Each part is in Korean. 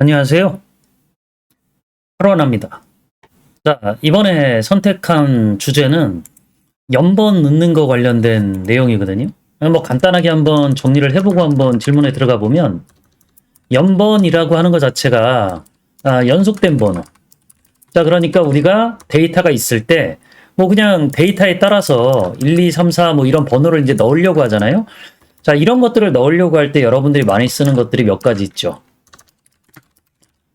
안녕하세요. 하루하나입니다. 자, 이번에 선택한 주제는 연번 넣는 거 관련된 내용이거든요. 뭐 간단하게 한번 정리를 해보고 한번 질문에 들어가 보면 연번이라고 하는 것 자체가 연속된 번호. 자, 그러니까 우리가 데이터가 있을 때 뭐 그냥 데이터에 따라서 1, 2, 3, 4 뭐 이런 번호를 이제 넣으려고 하잖아요. 자, 이런 것들을 넣으려고 할 때 여러분들이 많이 쓰는 것들이 몇 가지 있죠.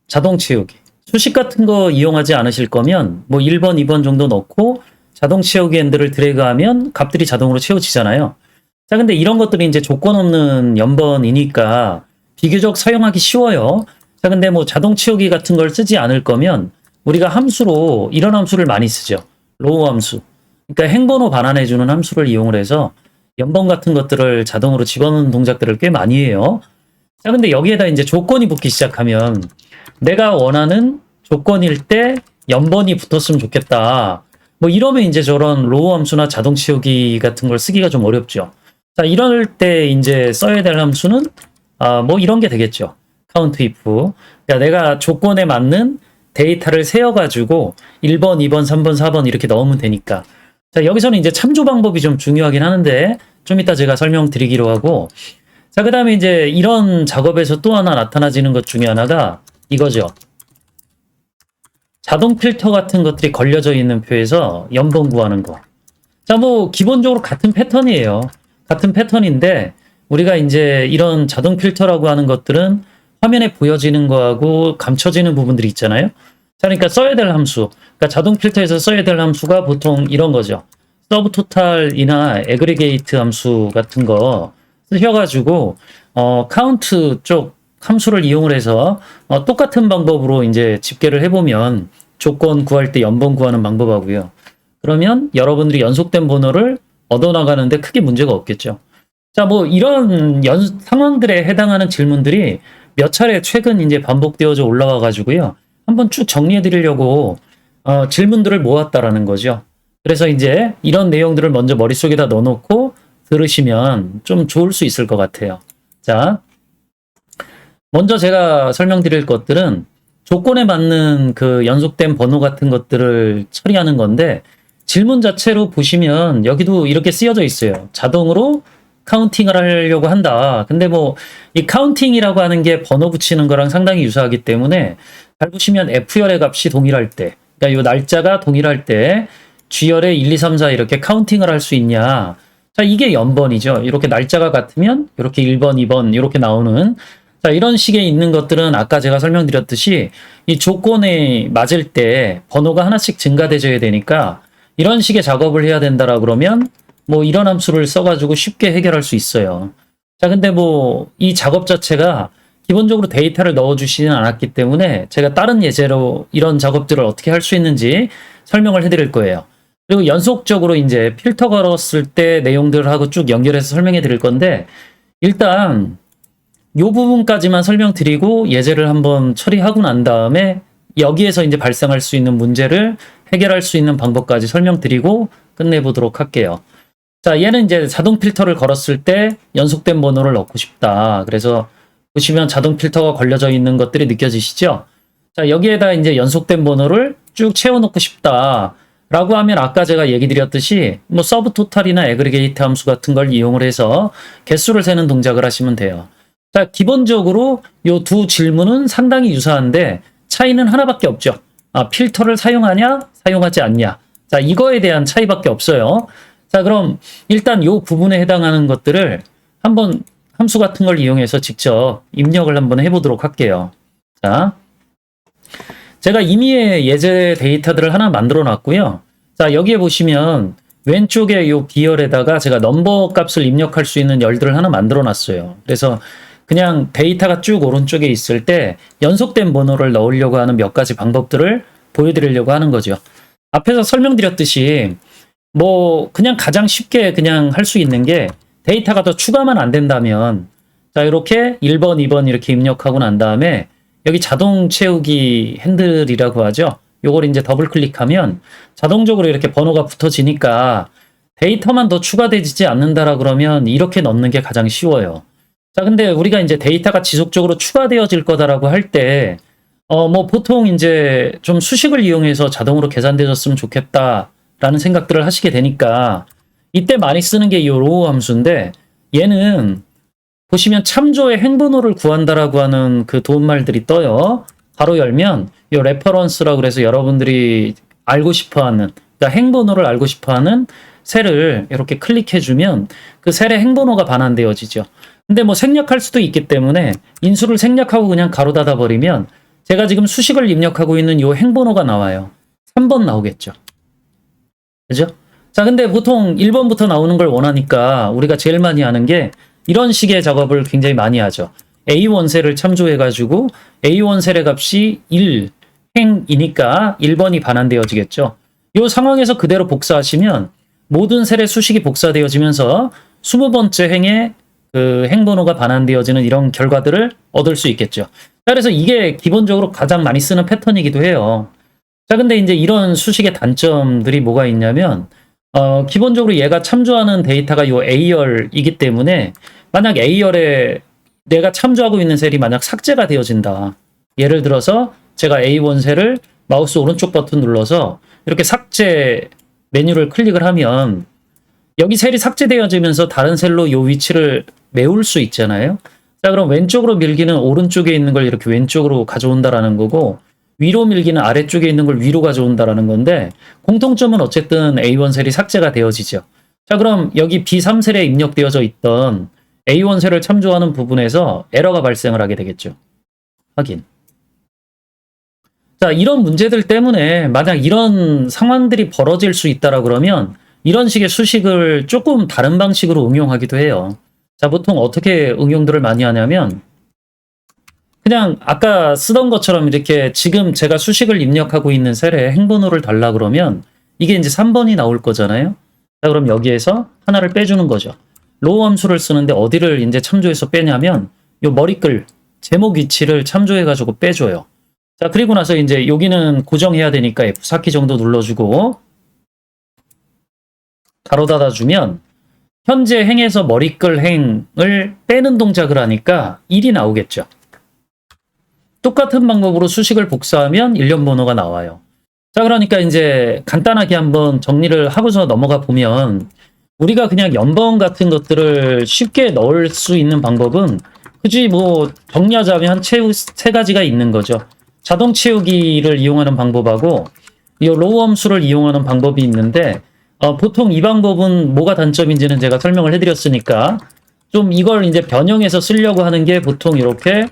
자동 채우기. 수식 같은 거 이용하지 않으실 거면 뭐 1번, 2번 정도 넣고 자동 채우기 핸들을 드래그하면 값들이 자동으로 채워지잖아요. 자, 근데 이런 것들이 이제 조건 없는 연번이니까 비교적 사용하기 쉬워요. 자, 근데 뭐 자동 채우기 같은 걸 쓰지 않을 거면 우리가 함수로 이런 함수를 많이 쓰죠. 로우 함수. 그러니까 행번호 반환해주는 함수를 이용을 해서 연번 같은 것들을 자동으로 집어넣는 동작들을 꽤 많이 해요. 자, 근데 여기에다 이제 조건이 붙기 시작하면 내가 원하는 조건일 때 연번이 붙었으면 좋겠다. 뭐 이러면 이제 저런 로우 함수나 자동 채우기 같은 걸 쓰기가 좀 어렵죠. 자, 이럴 때 이제 써야 될 함수는 뭐 이런 게 되겠죠. count if. 그러니까 내가 조건에 맞는 데이터를 세어가지고 1번, 2번, 3번, 4번 이렇게 넣으면 되니까. 자, 여기서는 이제 참조 방법이 좀 중요하긴 하는데 좀 이따 제가 설명드리기로 하고. 자, 그 다음에 이제 이런 작업에서 또 하나 나타나지는 것 중에 하나가 이거죠. 자동 필터 같은 것들이 걸려져 있는 표에서 연번 구하는 거. 자, 뭐 기본적으로 같은 패턴이에요. 같은 패턴인데 우리가 이제 이런 자동 필터라고 하는 것들은 화면에 보여지는 거하고 감춰지는 부분들이 있잖아요. 자, 그러니까 써야 될 함수. 그러니까 자동 필터에서 써야 될 함수가 보통 이런 거죠. 서브토탈이나 에그리게이트 함수 같은 거 쓰셔가지고 카운트 쪽 함수를 이용을 해서 똑같은 방법으로 이제 집계를 해보면 조건 구할 때 연번 구하는 방법하고요. 그러면 여러분들이 연속된 번호를 얻어나가는데 크게 문제가 없겠죠. 자, 뭐 이런 상황들에 해당하는 질문들이 몇 차례 최근 이제 반복되어져 올라와 가지고요. 한번 쭉 정리해 드리려고 질문들을 모았다라는 거죠. 그래서 이제 이런 내용들을 먼저 머릿속에다 넣어놓고 들으시면 좀 좋을 수 있을 것 같아요. 자, 먼저 제가 설명드릴 것들은 조건에 맞는 그 연속된 번호 같은 것들을 처리하는 건데 질문 자체로 보시면 여기도 이렇게 쓰여져 있어요. 자동으로 카운팅을 하려고 한다. 근데 뭐 이 카운팅이라고 하는 게 번호 붙이는 거랑 상당히 유사하기 때문에 잘 보시면 F열의 값이 동일할 때, 그러니까 이 날짜가 동일할 때 G열의 1, 2, 3, 4 이렇게 카운팅을 할 수 있냐. 자, 이게 연번이죠. 이렇게 날짜가 같으면 이렇게 1번, 2번 이렇게 나오는. 자, 이런 식의 있는 것들은 아까 제가 설명드렸듯이 이 조건에 맞을 때 번호가 하나씩 증가되어야 되니까 이런 식의 작업을 해야 된다라 그러면 뭐 이런 함수를 써가지고 쉽게 해결할 수 있어요. 자, 근데 뭐 이 작업 자체가 기본적으로 데이터를 넣어주시진 않았기 때문에 제가 다른 예제로 이런 작업들을 어떻게 할 수 있는지 설명을 해드릴 거예요. 그리고 연속적으로 이제 필터 걸었을 때 내용들하고 쭉 연결해서 설명해 드릴 건데 일단 이 부분까지만 설명드리고 예제를 한번 처리하고 난 다음에 여기에서 이제 발생할 수 있는 문제를 해결할 수 있는 방법까지 설명드리고 끝내보도록 할게요. 자, 얘는 이제 자동 필터를 걸었을 때 연속된 번호를 넣고 싶다. 그래서 보시면 자동 필터가 걸려져 있는 것들이 느껴지시죠? 자, 여기에다 이제 연속된 번호를 쭉 채워놓고 싶다. 라고 하면 아까 제가 얘기 드렸듯이 뭐 서브 토탈이나 에그리게이트 함수 같은 걸 이용을 해서 개수를 세는 동작을 하시면 돼요. 자, 기본적으로 이 두 질문은 상당히 유사한데 차이는 하나밖에 없죠. 필터를 사용하냐, 사용하지 않냐. 자, 이거에 대한 차이밖에 없어요. 자, 그럼 일단 이 부분에 해당하는 것들을 한번 함수 같은 걸 이용해서 직접 입력을 한번 해보도록 할게요. 자, 제가 임의의 예제 데이터들을 하나 만들어 놨고요. 자, 여기에 보시면 왼쪽에 이 B열에다가 제가 넘버 값을 입력할 수 있는 열들을 하나 만들어 놨어요. 그래서 그냥 데이터가 쭉 오른쪽에 있을 때 연속된 번호를 넣으려고 하는 몇 가지 방법들을 보여드리려고 하는 거죠. 앞에서 설명드렸듯이 뭐 그냥 가장 쉽게 그냥 할 수 있는 게 데이터가 더 추가만 안 된다면 자, 이렇게 1번, 2번 이렇게 입력하고 난 다음에 여기 자동 채우기 핸들이라고 하죠. 요걸 이제 더블 클릭하면 자동적으로 이렇게 번호가 붙어지니까 데이터만 더 추가되지 않는다라 그러면 이렇게 넣는 게 가장 쉬워요. 자, 근데 우리가 이제 데이터가 지속적으로 추가되어질 거다라고 할 때, 뭐 보통 이제 좀 수식을 이용해서 자동으로 계산되었으면 좋겠다라는 생각들을 하시게 되니까 이때 많이 쓰는 게 이 로우 함수인데 얘는 보시면 참조의 행번호를 구한다라고 하는 그 도움말들이 떠요. 바로 열면 이 레퍼런스라고 그래서 여러분들이 알고 싶어하는 그러니까 행번호를 알고 싶어하는 셀을 이렇게 클릭해주면 그 셀의 행번호가 반환되어지죠. 근데 뭐 생략할 수도 있기 때문에 인수를 생략하고 그냥 가로 닫아 버리면 제가 지금 수식을 입력하고 있는 이 행번호가 나와요. 3번 나오겠죠. 그죠? 자, 근데 보통 1번부터 나오는 걸 원하니까 우리가 제일 많이 하는 게 이런 식의 작업을 굉장히 많이 하죠. A1 셀을 참조해가지고 A1 셀의 값이 1 행이니까 1번이 반환되어지겠죠. 이 상황에서 그대로 복사하시면 모든 셀의 수식이 복사되어지면서 20번째 행에 그 행번호가 반환되어지는 이런 결과들을 얻을 수 있겠죠. 그래서 이게 기본적으로 가장 많이 쓰는 패턴이기도 해요. 자, 근데 이제 이런 수식의 단점들이 뭐가 있냐면, 기본적으로 얘가 참조하는 데이터가 요 A열이기 때문에, 만약 A열에 내가 참조하고 있는 셀이 만약 삭제가 되어진다. 예를 들어서 제가 A1 셀을 마우스 오른쪽 버튼 눌러서 이렇게 삭제 메뉴를 클릭을 하면, 여기 셀이 삭제되어지면서 다른 셀로 요 위치를 메울 수 있잖아요. 자, 그럼 왼쪽으로 밀기는 오른쪽에 있는 걸 이렇게 왼쪽으로 가져온다라는 거고, 위로 밀기는 아래쪽에 있는 걸 위로 가져온다라는 건데, 공통점은 어쨌든 A1 셀이 삭제가 되어지죠. 자, 그럼 여기 B3 셀에 입력되어져 있던 A1 셀을 참조하는 부분에서 에러가 발생을 하게 되겠죠. 확인. 자, 이런 문제들 때문에 만약 이런 상황들이 벌어질 수 있다라 그러면 이런 식의 수식을 조금 다른 방식으로 응용하기도 해요. 자, 보통 어떻게 응용들을 많이 하냐면 그냥 아까 쓰던 것처럼 이렇게 지금 제가 수식을 입력하고 있는 셀에 행번호를 달라 그러면 이게 이제 3번이 나올 거잖아요. 자, 그럼 여기에서 하나를 빼주는 거죠. 로우 함수를 쓰는데 어디를 이제 참조해서 빼냐면 요 머리글 제목 위치를 참조해가지고 빼줘요. 자, 그리고 나서 이제 여기는 고정해야 되니까 F4키 정도 눌러주고 가로 닫아주면 현재 행에서 머리글 행을 빼는 동작을 하니까 1이 나오겠죠. 똑같은 방법으로 수식을 복사하면 일련 번호가 나와요. 자, 그러니까 이제 간단하게 한번 정리를 하고서 넘어가 보면 우리가 그냥 연번 같은 것들을 쉽게 넣을 수 있는 방법은 굳이 뭐 정리하자면 세 가지가 있는 거죠. 자동 채우기를 이용하는 방법하고 이 로우 함수를 이용하는 방법이 있는데 보통 이 방법은 뭐가 단점인지는 제가 설명을 해드렸으니까 좀 이걸 이제 변형해서 쓰려고 하는 게 보통 이렇게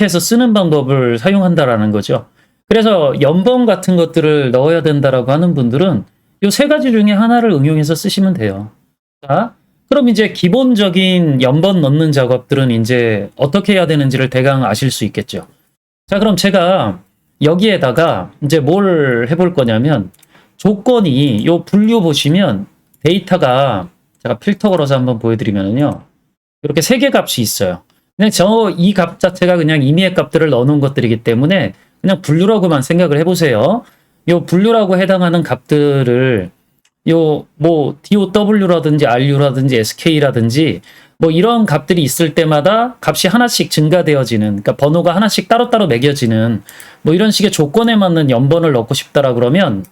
해서 쓰는 방법을 사용한다라는 거죠. 그래서 연번 같은 것들을 넣어야 된다라고 하는 분들은 이 세 가지 중에 하나를 응용해서 쓰시면 돼요. 자, 그럼 이제 기본적인 연번 넣는 작업들은 이제 어떻게 해야 되는지를 대강 아실 수 있겠죠. 자, 그럼 제가 여기에다가 이제 뭘 해볼 거냐면 조건이 요 분류 보시면 데이터가 제가 필터 걸어서 한번 보여드리면요. 이렇게 세 개 값이 있어요. 그냥 이 값 자체가 그냥 임의의 값들을 넣어놓은 것들이기 때문에 그냥 분류라고만 생각을 해보세요. 요 분류라고 해당하는 값들을 요 뭐 DOW라든지 RU라든지 SK라든지 뭐 이런 값들이 있을 때마다 값이 하나씩 증가되어지는 그러니까 번호가 하나씩 따로따로 매겨지는 뭐 이런 식의 조건에 맞는 연번을 넣고 싶다라 그러면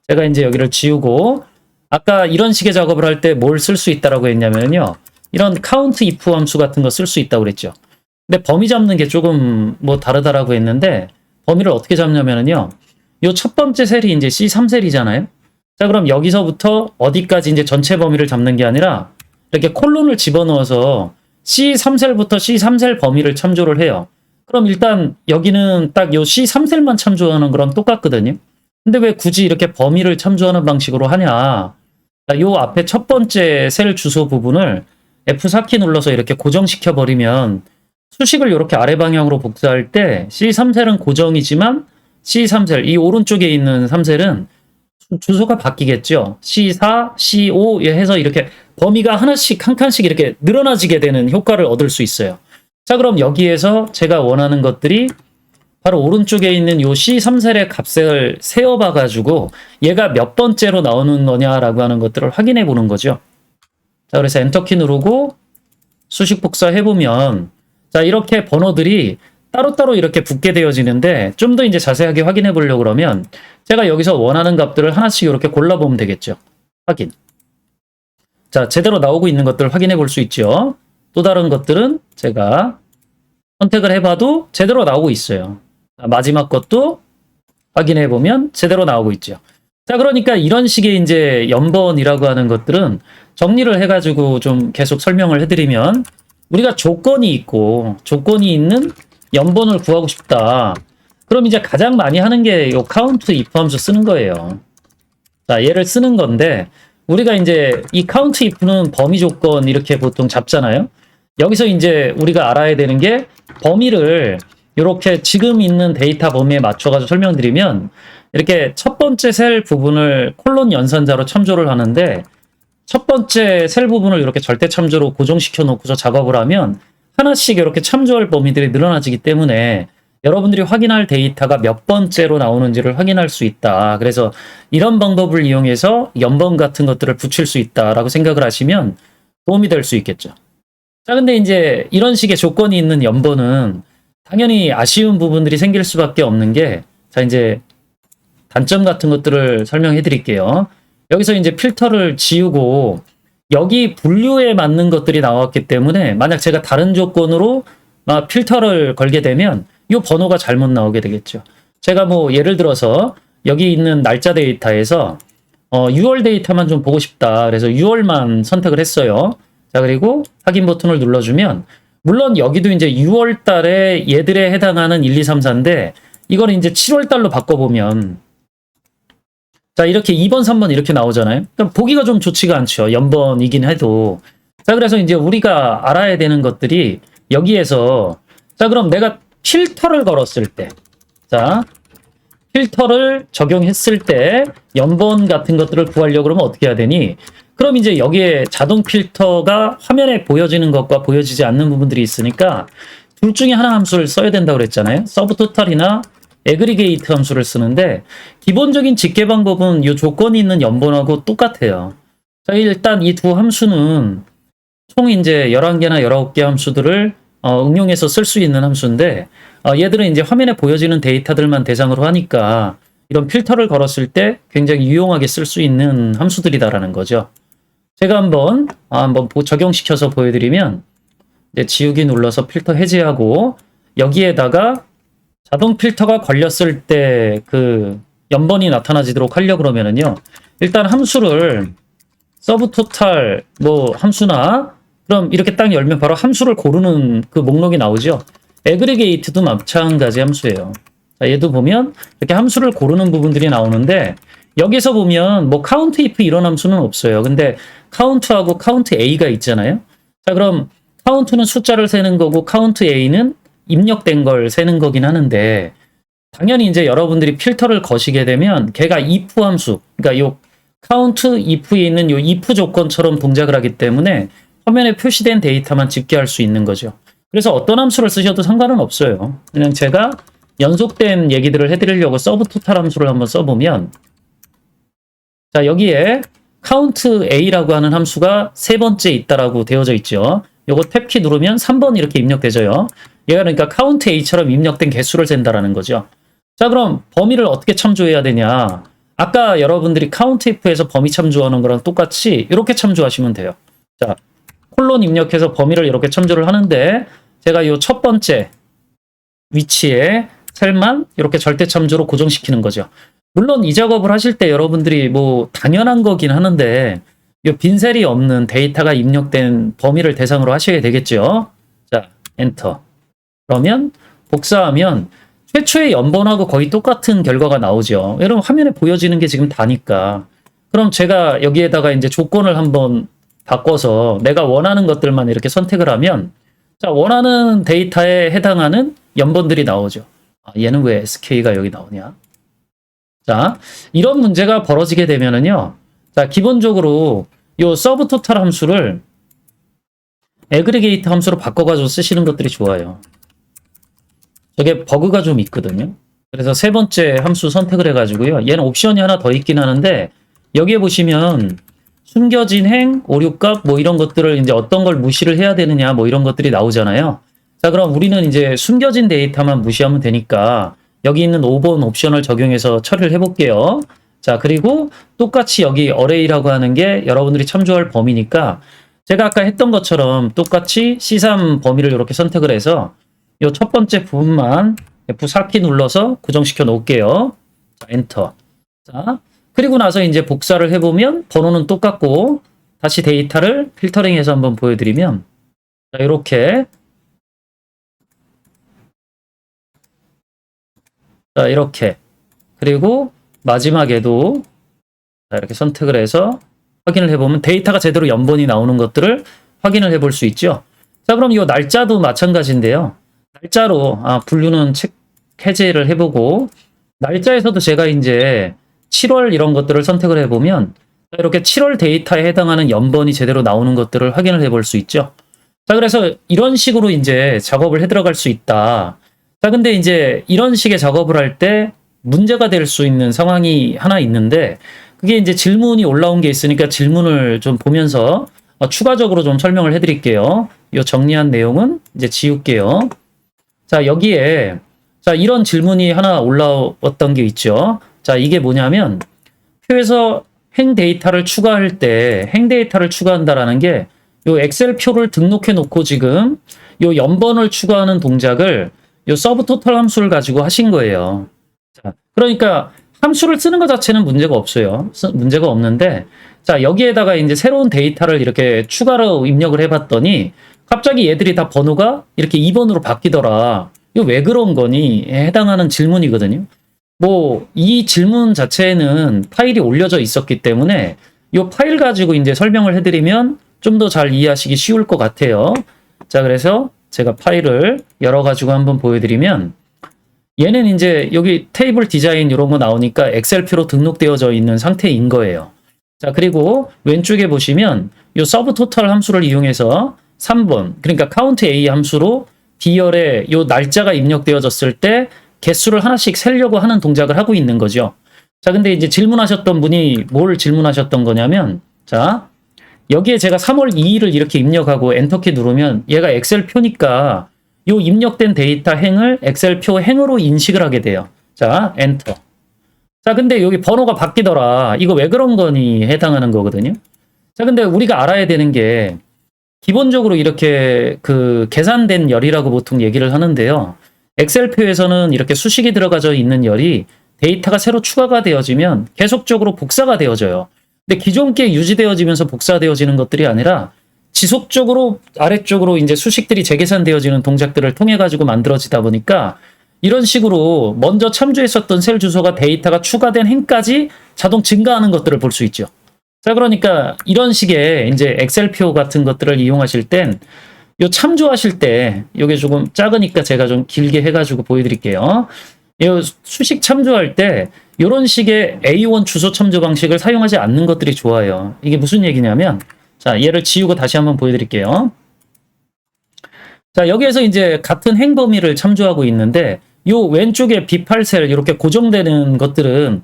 제가 이제 여기를 지우고 아까 이런 식의 작업을 할 때 뭘 쓸 수 있다라고 했냐면요. 이런 count if 함수 같은 거 쓸 수 있다고 그랬죠. 근데 범위 잡는 게 조금 뭐 다르다라고 했는데 범위를 어떻게 잡냐면요. 요 첫 번째 셀이 이제 C3셀이잖아요. 자, 그럼 여기서부터 어디까지 이제 전체 범위를 잡는 게 아니라 이렇게 콜론을 집어넣어서 C3셀부터 C3셀 범위를 참조를 해요. 그럼 일단 여기는 딱 요 C3셀만 참조하는 거랑 똑같거든요. 근데 왜 굳이 이렇게 범위를 참조하는 방식으로 하냐. 요 앞에 첫 번째 셀 주소 부분을 F4키 눌러서 이렇게 고정시켜 버리면 수식을 이렇게 아래 방향으로 복사할 때 C3셀은 고정이지만 C3셀, 이 오른쪽에 있는 3셀은 주소가 바뀌겠죠. C4, C5 해서 이렇게 범위가 하나씩 한 칸씩 이렇게 늘어나지게 되는 효과를 얻을 수 있어요. 자, 그럼 여기에서 제가 원하는 것들이 바로 오른쪽에 있는 요 C3셀의 값을 세어봐 가지고 얘가 몇 번째로 나오는 거냐라고 하는 것들을 확인해 보는 거죠. 자, 그래서 엔터키 누르고 수식 복사 해보면 자, 이렇게 번호들이 따로따로 이렇게 붙게 되어지는데 좀 더 이제 자세하게 확인해 보려고 그러면 제가 여기서 원하는 값들을 하나씩 이렇게 골라보면 되겠죠. 확인. 자, 제대로 나오고 있는 것들을 확인해 볼 수 있죠. 또 다른 것들은 제가 선택을 해봐도 제대로 나오고 있어요. 자, 마지막 것도 확인해 보면 제대로 나오고 있죠. 자, 그러니까 이런 식의 이제 연번이라고 하는 것들은 정리를 해가지고 좀 계속 설명을 해드리면 우리가 조건이 있고 조건이 있는 연번을 구하고 싶다. 그럼 이제 가장 많이 하는 게 요 count if 함수 쓰는 거예요. 자, 얘를 쓰는 건데 우리가 이제 이 count if는 범위 조건 이렇게 보통 잡잖아요. 여기서 이제 우리가 알아야 되는 게 범위를 이렇게 지금 있는 데이터 범위에 맞춰가지고 설명드리면 이렇게 첫 번째 셀 부분을 콜론 연산자로 참조를 하는데 첫 번째 셀 부분을 이렇게 절대 참조로 고정시켜 놓고서 작업을 하면 하나씩 이렇게 참조할 범위들이 늘어나지기 때문에 여러분들이 확인할 데이터가 몇 번째로 나오는지를 확인할 수 있다. 그래서 이런 방법을 이용해서 연번 같은 것들을 붙일 수 있다라고 생각을 하시면 도움이 될 수 있겠죠. 자, 근데 이제 이런 식의 조건이 있는 연번은 당연히 아쉬운 부분들이 생길 수밖에 없는 게, 자, 이제 단점 같은 것들을 설명해 드릴게요. 여기서 이제 필터를 지우고 여기 분류에 맞는 것들이 나왔기 때문에 만약 제가 다른 조건으로 필터를 걸게 되면 이 번호가 잘못 나오게 되겠죠. 제가 뭐 예를 들어서 여기 있는 날짜 데이터에서 6월 데이터만 좀 보고 싶다. 그래서 6월만 선택을 했어요. 자, 그리고 확인 버튼을 눌러주면 물론 여기도 이제 6월 달에 얘들에 해당하는 1, 2, 3, 4인데 이걸 이제 7월 달로 바꿔보면 자, 이렇게 2번, 3번 이렇게 나오잖아요. 그럼 보기가 좀 좋지가 않죠. 연번이긴 해도. 자, 그래서 이제 우리가 알아야 되는 것들이 여기에서 자, 그럼 내가 필터를 걸었을 때 자, 필터를 적용했을 때 연번 같은 것들을 구하려고 그러면 어떻게 해야 되니? 그럼 이제 여기에 자동 필터가 화면에 보여지는 것과 보여지지 않는 부분들이 있으니까 둘 중에 하나 함수를 써야 된다고 그랬잖아요. 서브토탈이나 애그리게이트 함수를 쓰는데 기본적인 집계 방법은 이 조건이 있는 연번하고 똑같아요. 자, 일단 이 두 함수는 총 이제 11개나 19개 함수들을 응용해서 쓸 수 있는 함수인데 얘들은 이제 화면에 보여지는 데이터들만 대상으로 하니까 이런 필터를 걸었을 때 굉장히 유용하게 쓸 수 있는 함수들이다라는 거죠. 제가 한번 적용시켜서 보여드리면 이제 지우기 눌러서 필터 해제하고 여기에다가 자동 필터가 걸렸을 때 그 연번이 나타나지도록 하려고 그러면은요. 일단 함수를 서브토탈 뭐 함수나 그럼 이렇게 딱 열면 바로 함수를 고르는 그 목록이 나오죠. 애그리게이트도 마찬가지 함수예요. 자, 얘도 보면 이렇게 함수를 고르는 부분들이 나오는데 여기서 보면 뭐 count if 이런 함수는 없어요. 근데 count하고 count a가 있잖아요. 자, 그럼 count는 숫자를 세는 거고 count a는 입력된 걸 세는 거긴 하는데 당연히 이제 여러분들이 필터를 거시게 되면 걔가 if 함수, 그러니까 요 count if에 있는 요 if 조건처럼 동작을 하기 때문에 화면에 표시된 데이터만 집계할 수 있는 거죠. 그래서 어떤 함수를 쓰셔도 상관은 없어요. 그냥 제가 연속된 얘기들을 해드리려고 서브토탈 함수를 한번 써보면 자, 여기에 count a라고 하는 함수가 세 번째 있다라고 되어져 있죠. 요거 탭키 누르면 3번 이렇게 입력되죠. 얘가 그러니까 count a처럼 입력된 개수를 센다라는 거죠. 자, 그럼 범위를 어떻게 참조해야 되냐? 아까 여러분들이 count if에서 범위 참조하는 거랑 똑같이 이렇게 참조하시면 돼요. 자, 콜론 입력해서 범위를 이렇게 참조를 하는데 제가 요 첫 번째 위치에 셀만 이렇게 절대 참조로 고정시키는 거죠. 물론 이 작업을 하실 때 여러분들이 뭐 당연한 거긴 하는데 이 빈셀이 없는 데이터가 입력된 범위를 대상으로 하셔야 되겠죠. 자, 엔터. 그러면 복사하면 최초의 연번하고 거의 똑같은 결과가 나오죠. 여러분 화면에 보여지는 게 지금 다니까. 그럼 제가 여기에다가 이제 조건을 한번 바꿔서 내가 원하는 것들만 이렇게 선택을 하면 자, 원하는 데이터에 해당하는 연번들이 나오죠. 얘는 왜 SK가 여기 나오냐? 자, 이런 문제가 벌어지게 되면은요. 자, 기본적으로 요 서브토탈 함수를 애그리게이트 함수로 바꿔가지고 쓰시는 것들이 좋아요. 저게 버그가 좀 있거든요. 그래서 세 번째 함수 선택을 해가지고요. 얘는 옵션이 하나 더 있긴 하는데 여기에 보시면 숨겨진 행, 오류값 뭐 이런 것들을 이제 어떤 걸 무시를 해야 되느냐 뭐 이런 것들이 나오잖아요. 자, 그럼 우리는 이제 숨겨진 데이터만 무시하면 되니까 여기 있는 5번 옵션을 적용해서 처리를 해볼게요. 자, 그리고 똑같이 여기 array라고 하는 게 여러분들이 참조할 범위니까 제가 아까 했던 것처럼 똑같이 C3 범위를 이렇게 선택을 해서 이 첫 번째 부분만 F4키 눌러서 고정시켜 놓을게요. 자, 엔터. 자, 그리고 나서 이제 복사를 해보면 번호는 똑같고 다시 데이터를 필터링해서 한번 보여드리면 자, 이렇게 자, 이렇게 그리고 마지막에도 자, 이렇게 선택을 해서 확인을 해보면 데이터가 제대로 연본이 나오는 것들을 확인을 해볼 수 있죠. 자, 그럼 이 날짜도 마찬가지인데요. 날짜로 분류는 해제를 해보고 날짜에서도 제가 이제 7월 이런 것들을 선택을 해보면 이렇게 7월 데이터에 해당하는 연본이 제대로 나오는 것들을 확인을 해볼 수 있죠. 자, 그래서 이런 식으로 이제 작업을 해 들어갈 수 있다. 자, 근데 이제 이런 식의 작업을 할 때 문제가 될 수 있는 상황이 하나 있는데 그게 이제 질문이 올라온 게 있으니까 질문을 좀 보면서 추가적으로 좀 설명을 해 드릴게요. 이 정리한 내용은 이제 지울게요. 자, 여기에 자, 이런 질문이 하나 올라왔던 게 있죠. 자, 이게 뭐냐면 표에서 행 데이터를 추가할 때 행 데이터를 추가한다라는 게 요 엑셀 표를 등록해 놓고 지금 요 연번을 추가하는 동작을 요 서브 토탈 함수를 가지고 하신 거예요. 자, 그러니까 함수를 쓰는 것 자체는 문제가 없어요. 문제가 없는데 자, 여기에다가 이제 새로운 데이터를 이렇게 추가로 입력을 해봤더니 갑자기 얘들이 다 번호가 이렇게 2번으로 바뀌더라. 이거 왜 그런 거니? 해당하는 질문이거든요. 뭐 이 질문 자체에는 파일이 올려져 있었기 때문에 이 파일 가지고 이제 설명을 해드리면 좀 더 잘 이해하시기 쉬울 것 같아요. 자, 그래서 제가 파일을 열어가지고 한번 보여드리면 얘는 이제 여기 테이블 디자인 이런 거 나오니까 엑셀표로 등록되어져 있는 상태인 거예요. 자, 그리고 왼쪽에 보시면 이 서브 토탈 함수를 이용해서 3번, 그러니까 count A 함수로 D열에 이 날짜가 입력되어졌을 때 개수를 하나씩 세려고 하는 동작을 하고 있는 거죠. 자, 근데 이제 질문하셨던 분이 뭘 질문하셨던 거냐면, 자, 여기에 제가 3월 2일을 이렇게 입력하고 엔터키 누르면 얘가 엑셀표니까 이 입력된 데이터 행을 엑셀표 행으로 인식을 하게 돼요. 자, 엔터. 자, 근데 여기 번호가 바뀌더라. 이거 왜 그런 거니 해당하는 거거든요. 자, 근데 우리가 알아야 되는 게 기본적으로 이렇게 그 계산된 열이라고 보통 얘기를 하는데요. 엑셀표에서는 이렇게 수식이 들어가져 있는 열이 데이터가 새로 추가가 되어지면 계속적으로 복사가 되어져요. 근데 기존 게 유지되어지면서 복사되어지는 것들이 아니라 지속적으로 아래쪽으로 이제 수식들이 재계산되어지는 동작들을 통해 가지고 만들어지다 보니까 이런 식으로 먼저 참조했었던 셀 주소가 데이터가 추가된 행까지 자동 증가하는 것들을 볼 수 있죠. 자, 그러니까 이런 식의 이제 엑셀표 같은 것들을 이용하실 땐 요 참조하실 때 요게 조금 작으니까 제가 좀 길게 해가지고 보여드릴게요. 요 수식 참조할 때 이런 식의 A1 주소 참조 방식을 사용하지 않는 것들이 좋아요. 이게 무슨 얘기냐면 자, 얘를 지우고 다시 한번 보여드릴게요. 자, 여기에서 이제 같은 행 범위를 참조하고 있는데 요 왼쪽에 B8셀 이렇게 고정되는 것들은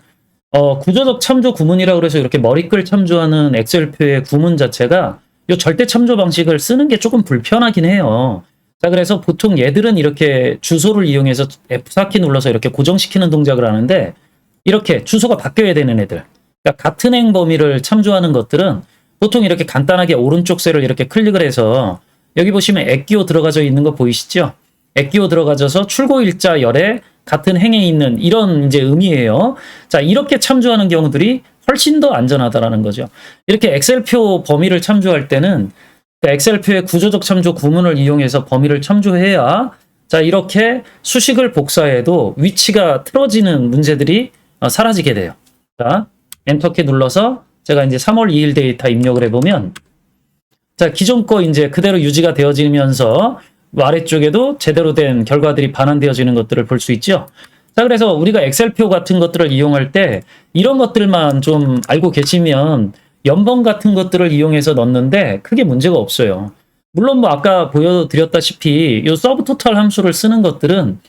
구조적 참조 구문이라고 그래서 이렇게 머리글 참조하는 엑셀표의 구문 자체가 요 절대 참조 방식을 쓰는 게 조금 불편하긴 해요. 자, 그래서 보통 얘들은 이렇게 주소를 이용해서 F4키 눌러서 이렇게 고정시키는 동작을 하는데 이렇게 주소가 바뀌어야 되는 애들. 그러니까 같은 행 범위를 참조하는 것들은 보통 이렇게 간단하게 오른쪽 셀을 이렇게 클릭을 해서 여기 보시면 액기호 들어가져 있는 거 보이시죠? 액기호 들어가져서 출고일자 열에 같은 행에 있는 이런 이제 의미예요. 자, 이렇게 참조하는 경우들이 훨씬 더 안전하다라는 거죠. 이렇게 엑셀표 범위를 참조할 때는 엑셀표의 구조적 참조 구문을 이용해서 범위를 참조해야 자, 이렇게 수식을 복사해도 위치가 틀어지는 문제들이 사라지게 돼요. 자, 엔터키 눌러서 제가 이제 3월 2일 데이터 입력을 해보면 자, 기존 거 이제 그대로 유지가 되어지면서 아래쪽에도 제대로 된 결과들이 반환되어지는 것들을 볼 수 있죠. 자, 그래서 우리가 엑셀표 같은 것들을 이용할 때 이런 것들만 좀 알고 계시면 연번 같은 것들을 이용해서 넣는데 크게 문제가 없어요. 물론 뭐 아까 보여드렸다시피 이 서브 토탈 함수를 쓰는 것들은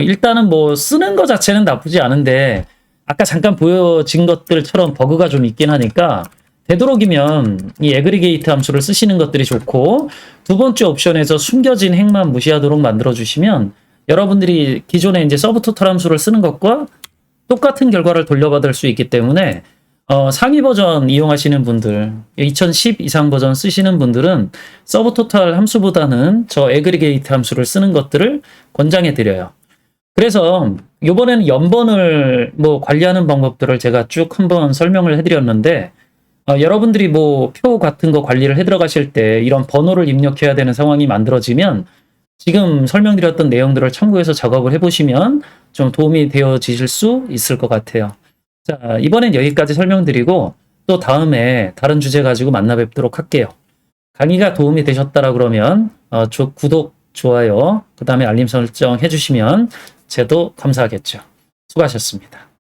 일단은 뭐 쓰는 것 자체는 나쁘지 않은데 아까 잠깐 보여진 것들처럼 버그가 좀 있긴 하니까 되도록이면 이 애그리게이트 함수를 쓰시는 것들이 좋고, 두 번째 옵션에서 숨겨진 행만 무시하도록 만들어주시면 여러분들이 기존에 이제 서브토탈 함수를 쓰는 것과 똑같은 결과를 돌려받을 수 있기 때문에 상위 버전 이용하시는 분들, 2010 이상 버전 쓰시는 분들은 서브토탈 함수보다는 저 애그리게이트 함수를 쓰는 것들을 권장해 드려요. 그래서 이번에는 연번을 뭐 관리하는 방법들을 제가 쭉 한번 설명을 해드렸는데, 여러분들이 뭐 표 같은 거 관리를 해 들어가실 때 이런 번호를 입력해야 되는 상황이 만들어지면 지금 설명드렸던 내용들을 참고해서 작업을 해보시면 좀 도움이 되어지실 수 있을 것 같아요. 자, 이번엔 여기까지 설명드리고 또 다음에 다른 주제 가지고 만나 뵙도록 할게요. 강의가 도움이 되셨다라 그러면 구독, 좋아요, 그 다음에 알림 설정 해주시면 저도 감사하겠죠. 수고하셨습니다.